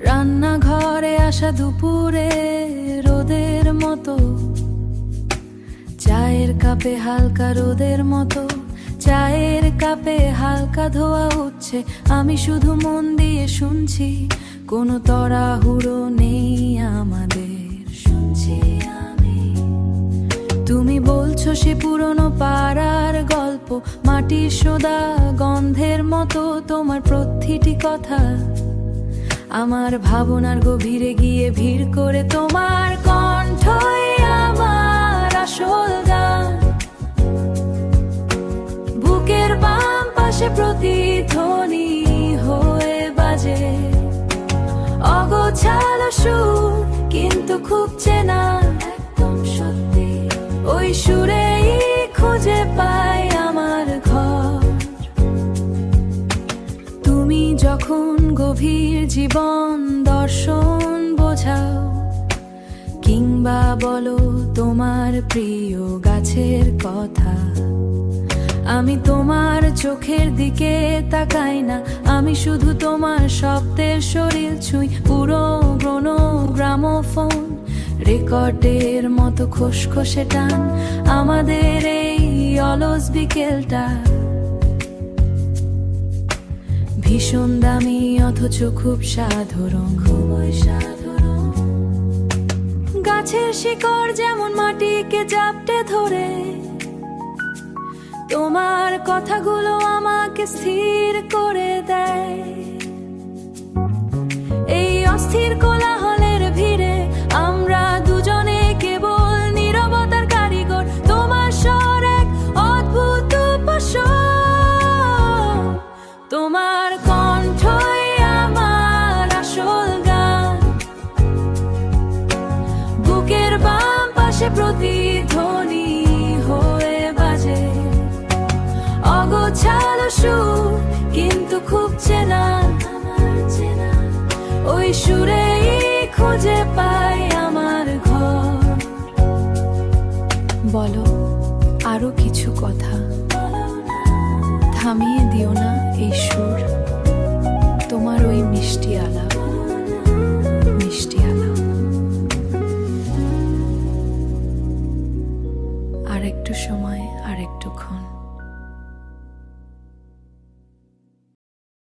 রান্নাঘরে আসা দুপুরে রোদের মতো, চায়ের কাপে হালকা রোদের মতো, চায়ের কাপে হালকা ধোয়া উঠছে। আমি শুধু মন দিয়ে শুনছি, কোনো তড়াহুড়ো নেই আমাদের। শুনছি আমি, তুমি বলছো সে পুরনো পাড়ার গল্প, মাটির সোদা গন্ধের মতো তোমার প্রতিটি কথা আমার ভাবনার গভীরে গিয়ে ভিড় করে। তোমার কণ্ঠই আমার আসল গান, বুকের বাম পাশে প্রতিধ্বনি হয়ে বাজে। অগোছালো সুর কিন্তু খুব চেনা, একদম সত্যি। ওই সুরেই খুঁজে পাই আমার ঘর। তুমি যখন গভীর জীবন দর্শন বোঝাও, কিংবা বলো তোমার প্রিয় গাছের কথা, আমি তোমার চোখের দিকে তাকাই না, আমি শুধু তোমার শব্দের শরীর ছুঁই। পুরনো গ্রামোফোন রেকর্ডের মতো খসখসে টান আমাদের এই অলস বিকেলটা। ভীষণ দামি অথচ খুব সাধারণ, খুবই সাধারণ। গাছের শিকড় যেমন মাটিকে জাপটে ধরে, তোমার কথাগুলো আমাকে স্থির করে দেয়। এই অস্থির কোলাহলের ভিড়ে আমরা দুজনে কেবল নীরবতার কারিগর। তোমার স্বর এক অদ্ভুত উপশম, তোমার কণ্ঠই আমার আসল গান, বুকের বাম পাশে প্রতিধ্বনি হয়ে বাজে। অগোছালো সুর কিন্তু খুব চেনা, আমার চেনা। ওই সুরেই খুঁজে পাই আমার ঘর। বলো আরো কিছু কথা, থামিয়ে দিও না এই সুর।